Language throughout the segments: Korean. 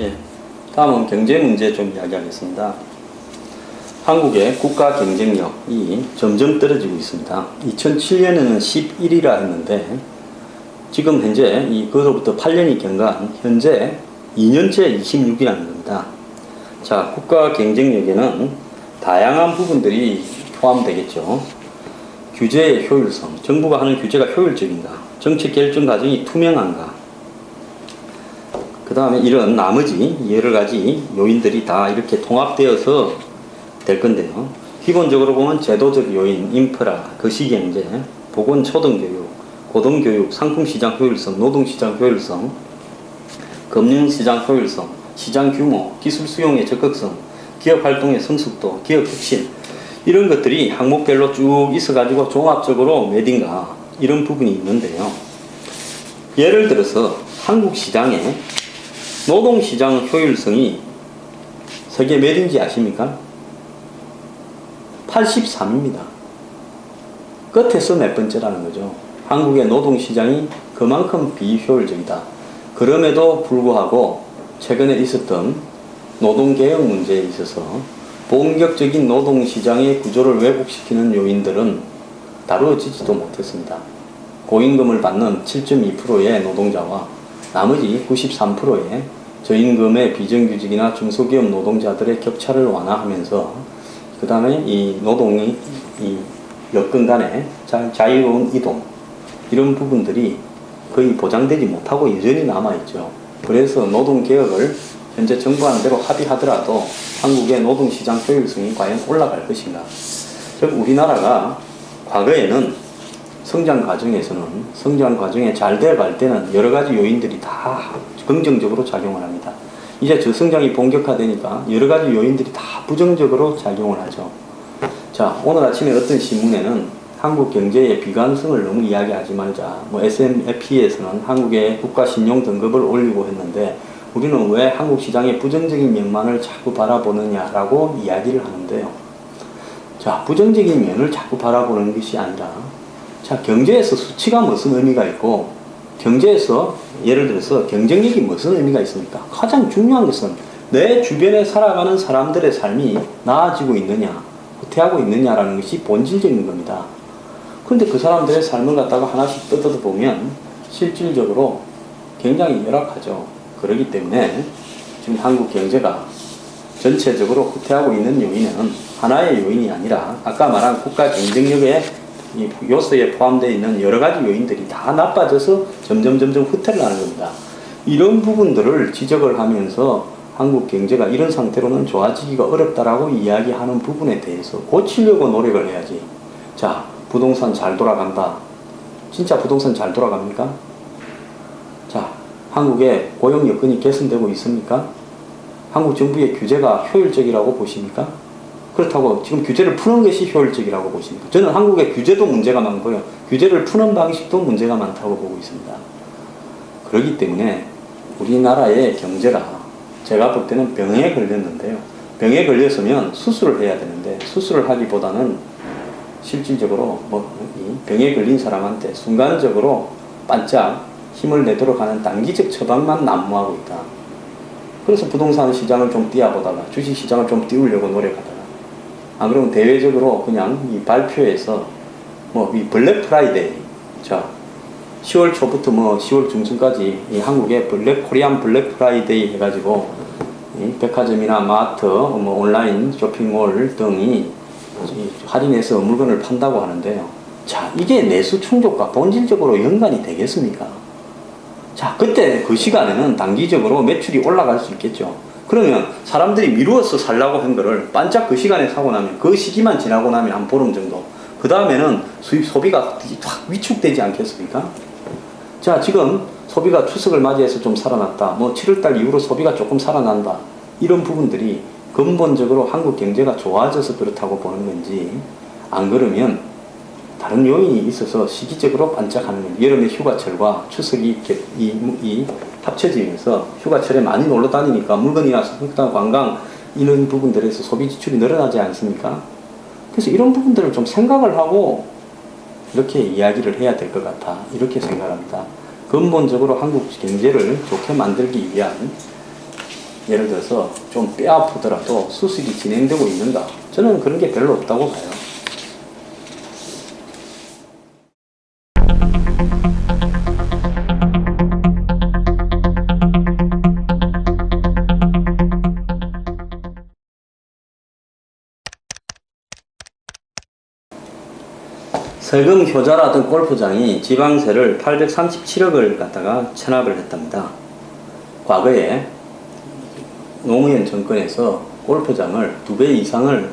예, 다음은 경제 문제 좀 이야기하겠습니다. 한국의 국가 경쟁력이 점점 떨어지고 있습니다. 2007년에는 11위라 했는데 지금 현재 그로부터 8년이 경과한 현재 2년째 26위라는 겁니다. 자, 국가 경쟁력에는 다양한 부분들이 포함되겠죠. 규제의 효율성, 정부가 하는 규제가 효율적인가, 정책 결정 과정이 투명한가, 그 다음에 이런 나머지 여러 가지 요인들이 다 이렇게 통합되어서 될 건데요. 기본적으로 보면 제도적 요인, 인프라, 거시경제, 보건 초등교육, 고등교육, 상품시장 효율성, 노동시장 효율성, 금융시장 효율성, 시장 규모, 기술 수용의 적극성, 기업 활동의 성숙도, 기업 혁신, 이런 것들이 항목별로 쭉 있어가지고 종합적으로 몇인가 이런 부분이 있는데요. 예를 들어서 한국 시장의 노동시장 효율성이 세계 몇인지 아십니까? 83입니다. 끝에서 몇 번째라는 거죠. 한국의 노동시장이 그만큼 비효율적이다. 그럼에도 불구하고 최근에 있었던 노동개혁 문제에 있어서 본격적인 노동시장의 구조를 왜곡시키는 요인들은 다루어지지도 못했습니다. 고임금을 받는 7.2%의 노동자와 나머지 93%의 저임금의 비정규직이나 중소기업 노동자들의 격차를 완화하면서 그 다음에 이 노동이 여건 간의 자유로운 이동, 이런 부분들이 거의 보장되지 못하고 여전히 남아있죠. 그래서 노동개혁을 현재 정부하는 대로 합의하더라도 한국의 노동시장 효율성이 과연 올라갈 것인가. 즉 우리나라가 과거에는 성장 과정에 잘 돼갈 때는 여러 가지 요인들이 다 긍정적으로 작용을 합니다. 이제 저성장이 본격화되니까 여러 가지 요인들이 다 부정적으로 작용을 하죠. 자, 오늘 아침에 어떤 신문에는 한국 경제의 비관성을 너무 이야기하지 말자. S&P에서는 한국의 국가 신용 등급을 올리고 했는데 우리는 왜 한국 시장의 부정적인 면만을 자꾸 바라보느냐라고 이야기를 하는데요. 자, 부정적인 면을 자꾸 바라보는 것이 아니라, 자, 경제에서 수치가 무슨 의미가 있고, 경제에서 예를 들어서 경쟁력이 무슨 의미가 있습니까? 가장 중요한 것은 내 주변에 살아가는 사람들의 삶이 나아지고 있느냐, 후퇴하고 있느냐라는 것이 본질적인 겁니다. 그런데 그 사람들의 삶을 갖다가 하나씩 뜯어보면 실질적으로 굉장히 열악하죠. 그렇기 때문에 지금 한국 경제가 전체적으로 후퇴하고 있는 요인은 하나의 요인이 아니라 아까 말한 국가 경쟁력의 이 요소에 포함되어 있는 여러 가지 요인들이 다 나빠져서 점점 후퇴를 하는 겁니다. 이런 부분들을 지적을 하면서 한국 경제가 이런 상태로는 좋아지기가 어렵다라고 이야기하는 부분에 대해서 고치려고 노력을 해야지. 자, 부동산 잘 돌아간다. 진짜 부동산 잘 돌아갑니까? 자, 한국의 고용 여건이 개선되고 있습니까? 한국 정부의 규제가 효율적이라고 보십니까? 그렇다고 지금 규제를 푸는 것이 효율적이라고 보십니까? 저는 한국의 규제도 문제가 많고요. 규제를 푸는 방식도 문제가 많다고 보고 있습니다. 그렇기 때문에 우리나라의 경제가 제가 볼 때는 병에 걸렸는데요. 병에 걸렸으면 수술을 해야 되는데 수술을 하기보다는 실질적으로 이 병에 걸린 사람한테 순간적으로 반짝 힘을 내도록 하는 단기적 처방만 난무하고 있다. 그래서 부동산 시장을 좀 띄워보다가 주식 시장을 좀 띄우려고 노력하다가 안 그러면 대외적으로 그냥 이 발표에서 이 블랙 프라이데이, 자 10월 초부터 10월 중순까지 이 한국의 코리안 블랙 프라이데이 해가지고 이 백화점이나 마트, 온라인 쇼핑몰 등이 할인해서 물건을 판다고 하는데요. 자, 이게 내수 충족과 본질적으로 연관이 되겠습니까? 자, 그때 그 시간에는 단기적으로 매출이 올라갈 수 있겠죠. 그러면 사람들이 미루어서 살라고 한 거를 반짝 그 시간에 사고 나면 그 시기만 지나고 나면 한 보름 정도 그 다음에는 소비가 확 위축되지 않겠습니까? 자, 지금 소비가 추석을 맞이해서 좀 살아났다. 7월달 이후로 소비가 조금 살아난다. 이런 부분들이 근본적으로 한국 경제가 좋아져서 그렇다고 보는 건지 안 그러면 다른 요인이 있어서 시기적으로 반짝하는 겁니다. 여름에 휴가철과 추석이 합쳐지면서 휴가철에 많이 놀러 다니니까 물건이나 식당, 관광 이런 부분들에서 소비 지출이 늘어나지 않습니까? 그래서 이런 부분들을 좀 생각을 하고 이렇게 이야기를 해야 될 것 같아. 이렇게 생각합니다. 근본적으로 한국 경제를 좋게 만들기 위한 예를 들어서 좀 뼈 아프더라도 수술이 진행되고 있는가? 저는 그런 게 별로 없다고 봐요. 세금 효자라던 골프장이 지방세를 837억을 갖다가 체납을 했답니다. 과거에 노무현 정권에서 골프장을 2배 이상을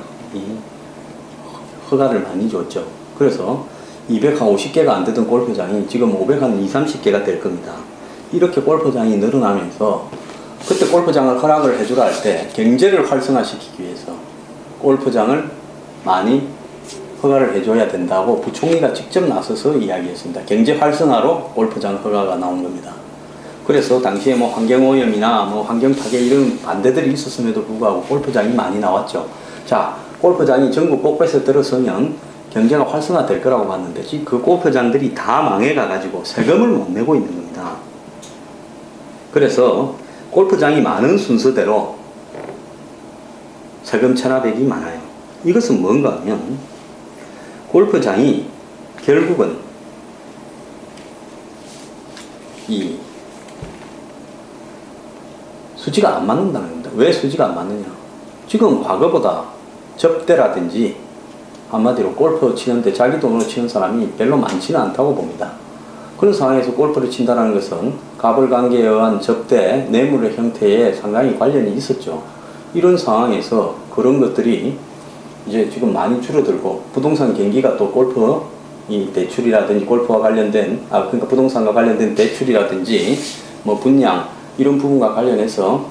허가를 많이 줬죠. 그래서 250개가 안 되던 골프장이 지금 530개가 될 겁니다. 이렇게 골프장이 늘어나면서 그때 골프장을 허락을 해주라 할 때 경제를 활성화시키기 위해서 골프장을 많이 허가를 해줘야 된다고 부총리가 직접 나서서 이야기했습니다. 경제 활성화로 골프장 허가가 나온 겁니다. 그래서 당시에 뭐 환경오염이나 뭐 환경파괴 이런 반대들이 있었음에도 불구하고 골프장이 많이 나왔죠. 자, 골프장이 전국 곳곳에 들어서면 경제가 활성화될 거라고 봤는데 지금 그 골프장들이 다 망해가가지고 세금을 못 내고 있는 겁니다. 그래서 골프장이 많은 순서대로 세금 체납액이 많아요. 이것은 뭔가 하면 골프장이 결국은 이 수지가 안 맞는다는 겁니다. 왜 수지가 안 맞느냐? 지금 과거보다 접대라든지 한마디로 골프 치는데 자기 돈으로 치는 사람이 별로 많지는 않다고 봅니다. 그런 상황에서 골프를 친다는 것은 가불관계에 의한 접대, 뇌물의 형태에 상당히 관련이 있었죠. 이런 상황에서 그런 것들이 이제 지금 많이 줄어들고 부동산 경기가 또 골프 이 대출이라든지 골프와 관련된 그러니까 부동산과 관련된 대출이라든지 뭐 분양 이런 부분과 관련해서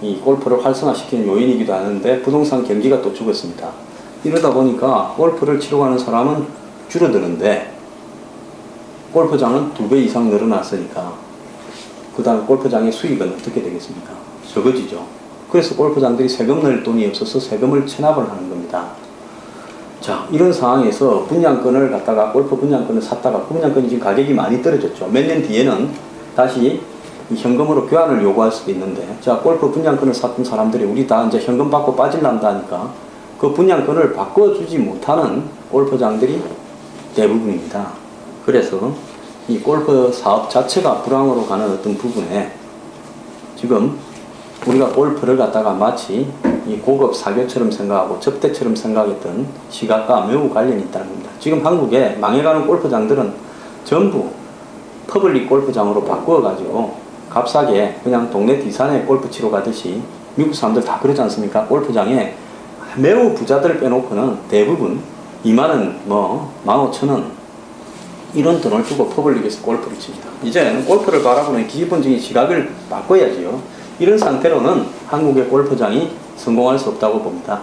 이 골프를 활성화시키는 요인이기도 하는데 부동산 경기가 또 죽었습니다. 이러다 보니까 골프를 치러 가는 사람은 줄어드는데 골프장은 2배 이상 늘어났으니까 그 다음 골프장의 수익은 어떻게 되겠습니까? 적어지죠. 그래서 골프장들이 세금 낼 돈이 없어서 세금을 체납을 하는 겁니다. 자, 이런 상황에서 분양권을 갖다가 골프 분양권을 샀다가 그 분양권이 지금 가격이 많이 떨어졌죠. 몇 년 뒤에는 다시 현금으로 교환을 요구할 수도 있는데, 자, 골프 분양권을 샀던 사람들이 우리 다 이제 현금 받고 빠질란다 하니까 그 분양권을 바꿔주지 못하는 골프장들이 대부분입니다. 그래서 이 골프 사업 자체가 불황으로 가는 어떤 부분에 지금 우리가 골프를 갖다가 마치 이 고급 사교처럼 생각하고 접대처럼 생각했던 시각과 매우 관련이 있다는 겁니다. 지금 한국에 망해가는 골프장들은 전부 퍼블릭 골프장으로 바꾸어가지고 값싸게 그냥 동네 뒷산에 골프 치러 가듯이 미국 사람들 다 그러지 않습니까? 골프장에 매우 부자들 빼놓고는 대부분 2만원, 뭐 15,000원 이런 돈을 주고 퍼블릭에서 골프를 칩니다. 이제는 골프를 바라보는 기본적인 시각을 바꿔야지요. 이런 상태로는 한국의 골프장이 성공할 수 없다고 봅니다.